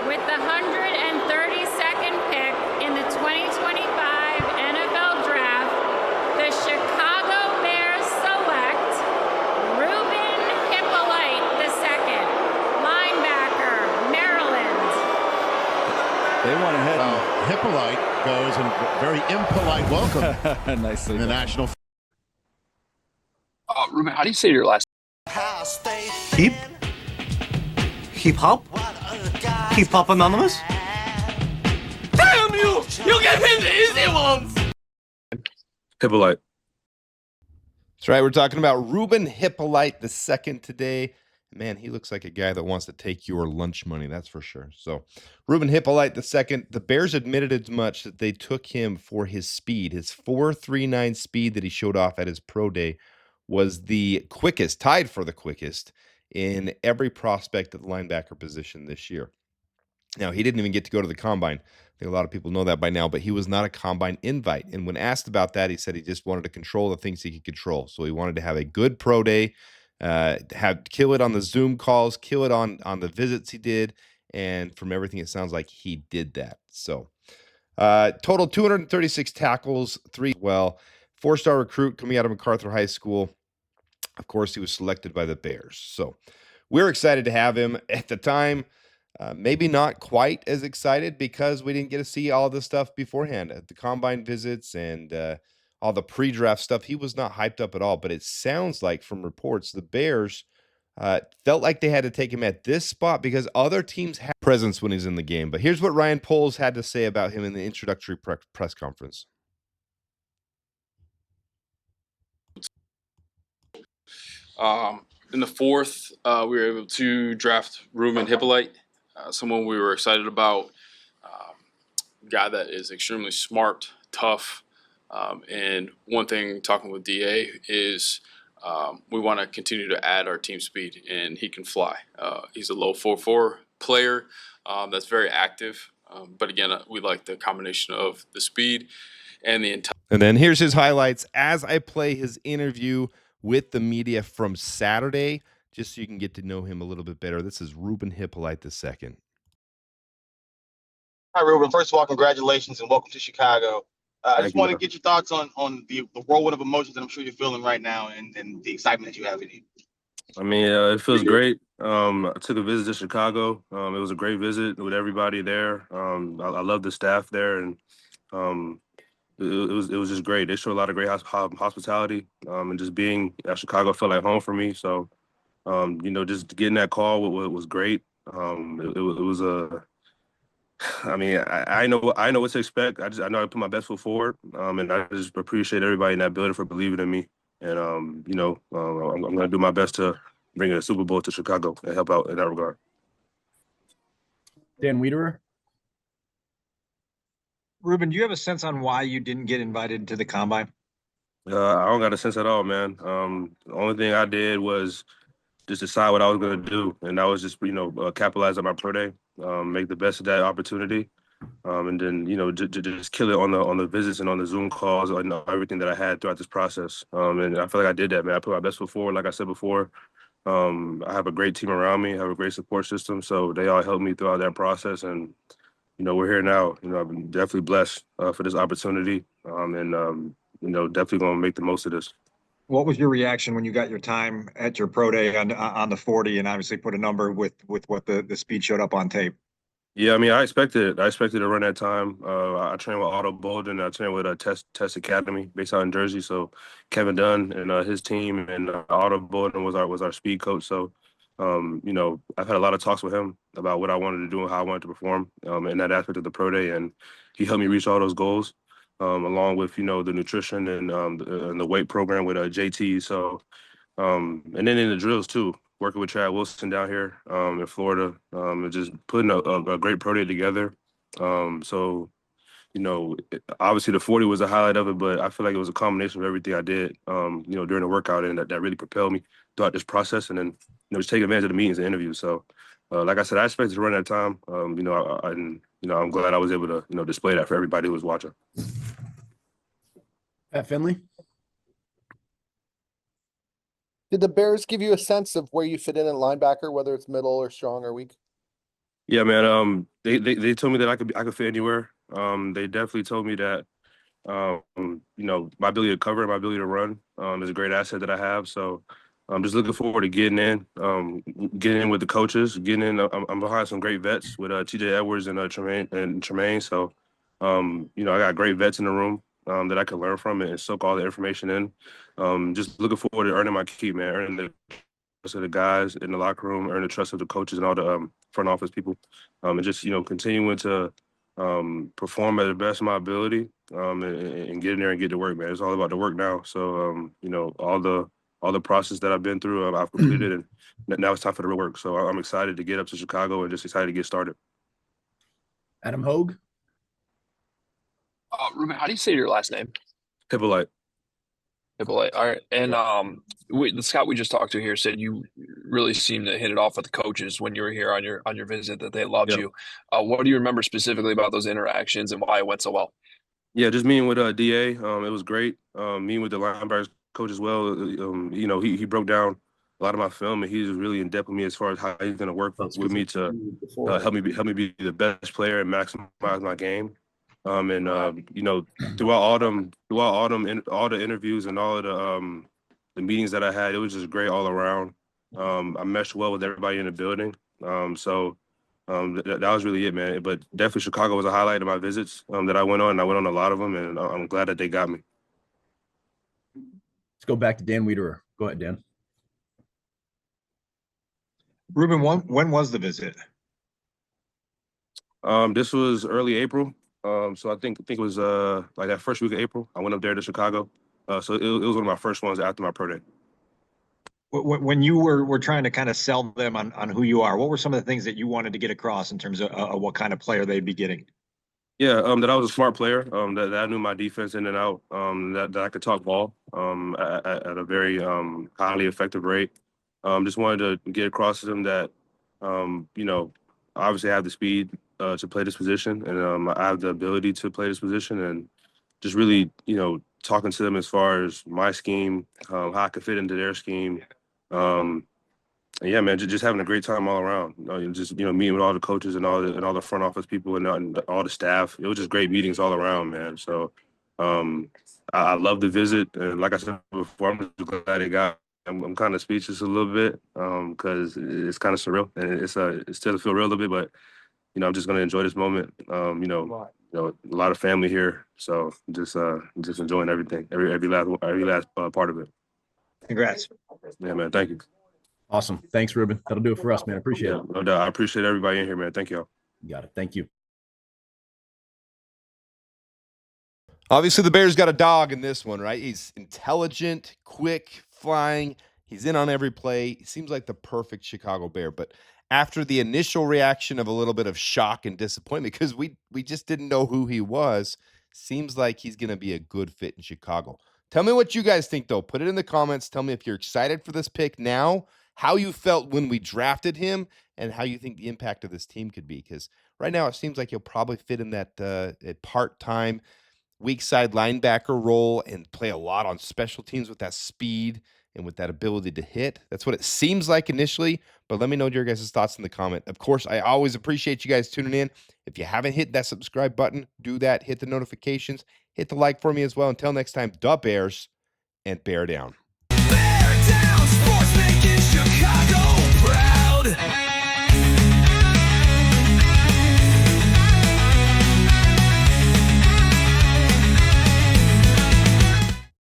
With the 132nd pick in the 2025 NFL Draft, the Chicago Bears select Ruben Hyppolite II, linebacker, Maryland. They went ahead. Hippolyte goes and very impolite welcome. Nicely in the done. national. Ruben, how do you say your last? Hip hop? Hip hop Anonymous? Damn you! You gave him the easy ones! Hippolyte. That's right. We're talking about Ruben Hyppolite II today. Man, he looks like a guy that wants to take your lunch money, that's for sure. So, Ruben Hyppolite II, the Bears admitted as much that they took him for his speed. His 4.39 speed that he showed off at his pro day was the quickest, tied for the quickest in every prospect at the linebacker position this year. Now, he didn't even get to go to the combine. I think a lot of people know that by now, but he was not a combine invite. And when asked about that, he said he just wanted to control the things he could control. So he wanted to have a good pro day, kill it on the Zoom calls, kill it on the visits he did. And from everything, it sounds like he did that. So total 236 tackles, 3 well, 4-star recruit coming out of MacArthur High School. Of course, he was selected by the Bears. So we're excited to have him. At the time, maybe not quite as excited because we didn't get to see all this stuff beforehand at the combine visits and all the pre-draft stuff. He was not hyped up at all, but it sounds like from reports, the Bears felt like they had to take him at this spot because other teams have presence when he's in the game. But here's what Ryan Poles had to say about him in the introductory press conference. In the fourth, we were able to draft Ruben Hyppolite, someone we were excited about, guy that is extremely smart, tough, and one thing talking with DA is we want to continue to add our team speed, and he can fly. He's a low 4.4 player that's very active, but again, we like the combination of the speed and the entire. And then here's his highlights as I play his interview with the media from Saturday, just so you can get to know him a little bit better. This is Ruben Hyppolite II. Hi, Ruben. First of all, congratulations and welcome to Chicago. I just want to get your thoughts on the whirlwind of emotions that I'm sure you're feeling right now and the excitement that you have in you. I mean, it feels great. I took a visit to Chicago. It was a great visit with everybody there. I love the staff there, and it was just great. They showed a lot of great hospitality, and just being at Chicago felt like home for me. So, just getting that call was great. It was a. I mean, I know what to expect. I know I put my best foot forward, and I just appreciate everybody in that building for believing in me. And I'm going to do my best to bring a Super Bowl to Chicago and help out in that regard. Dan Wiederer. Ruben, do you have a sense on why you didn't get invited to the combine? I don't got a sense at all, man. The only thing I did was just decide what I was going to do, and that was just capitalize on my pro day, make the best of that opportunity, and then just kill it on the visits and on the Zoom calls and everything that I had throughout this process. And I feel like I did that, man. I put my best foot forward, like I said before. I have a great team around me. I have a great support system, so they all helped me throughout that process. And we're here now. I've been definitely blessed for this opportunity, and definitely going to make the most of this. What was your reaction when you got your time at your pro day on the 40 and obviously put a number with what the speed showed up on tape? Yeah, I mean, I expected it. I expected to run that time. I trained with Otto Bolden. I trained with a Test Academy based out in Jersey. So Kevin Dunn and his team and Otto Bolden was our speed coach. So, I've had a lot of talks with him about what I wanted to do and how I wanted to perform in that aspect of the pro day, and he helped me reach all those goals, along with the nutrition and the weight program with JT. So, and then in the drills too, working with Chad Wilson down here in Florida, and just putting a great pro day together. So, obviously the 40 was a highlight of it, but I feel like it was a combination of everything I did, during the workout, and that really propelled me throughout this process. And then, just take advantage of the meetings and interviews. So, like I said, I expected to run that time. I'm glad I was able to, display that for everybody who was watching. Pat Finley. Did the Bears give you a sense of where you fit in at linebacker, whether it's middle or strong or weak? Yeah, man. They told me that I could fit anywhere. They definitely told me that my ability to cover, my ability to run, is a great asset that I have. So I'm just looking forward to getting in with the coaches, getting in. I'm behind some great vets with TJ Edwards and Tremaine. So I got great vets in the room that I can learn from and soak all the information in. Just looking forward to earning my keep, man, earning the trust of the guys in the locker room, earn the trust of the coaches and all the front office people, and just continuing to perform at the best of my ability, and get in there and get to work, man. It's all about the work now. So all the process that I've been through, I've completed, and now it's time for the real work. So I'm excited to get up to Chicago and just excited to get started. Adam Hogue. Ruben, how do you say your last name? Hippolyte. Hippoly. All right. And the scout we just talked to here said you really seemed to hit it off with the coaches when you were here on your visit, that they loved you. What do you remember specifically about those interactions and why it went so well? Yeah, just meeting with DA. It was great. Meeting with the linebackers coach as well. He broke down a lot of my film, and he was really in depth with me as far as how he's going to work with me to help me be the best player and maximize my game. Throughout all the interviews and all of the meetings that I had, it was just great all around. I meshed well with everybody in the building. That was really it, man. But definitely Chicago was a highlight of my visits that I went on. And I went on a lot of them, and I'm glad that they got me. Let's go back to Dan Wiederer. Go ahead, Dan. Ruben, when was the visit? This was early April. So I think it was like that first week of April. I went up there to Chicago. So it was one of my first ones after my pro day. When you were trying to kind of sell them on who you are, what were some of the things that you wanted to get across in terms of what kind of player they'd be getting? Yeah, that I was a smart player, that I knew my defense in and out, that I could talk ball at a very highly effective rate. Just wanted to get across to them that, obviously I have the speed to play this position, and I have the ability to play this position, and just really, talking to them as far as my scheme, how I could fit into their scheme. Yeah, man, just having a great time all around. Meeting with all the coaches and all the front office people and all the staff. It was just great meetings all around, man. So I love the visit, and like I said before, I'm just glad it got. I'm kind of speechless a little bit because it's kind of surreal, and it still feel real a little bit, but I'm just gonna enjoy this moment. A lot of family here, so just enjoying everything, every last part of it. Congrats. Yeah, man. Thank you. Awesome. Thanks, Ruben. That'll do it for us, man. Appreciate it. No doubt. I appreciate everybody in here, man. Thank y'all. You got it. Thank you. Obviously, the Bears got a dog in this one, right? He's intelligent, quick, flying. He's in on every play. He seems like the perfect Chicago Bear. But after the initial reaction of a little bit of shock and disappointment, because we just didn't know who he was, seems like he's going to be a good fit in Chicago. Tell me what you guys think, though. Put it in the comments. Tell me if you're excited for this pick now, how you felt when we drafted him, and how you think the impact of this team could be. Because right now it seems like he'll probably fit in that part-time weak side linebacker role and play a lot on special teams with that speed and with that ability to hit. That's what it seems like initially, but let me know your guys' thoughts in the comment. Of course, I always appreciate you guys tuning in. If you haven't hit that subscribe button, do that. Hit the notifications. Hit the like for me as well. Until next time, da Bears, and bear down.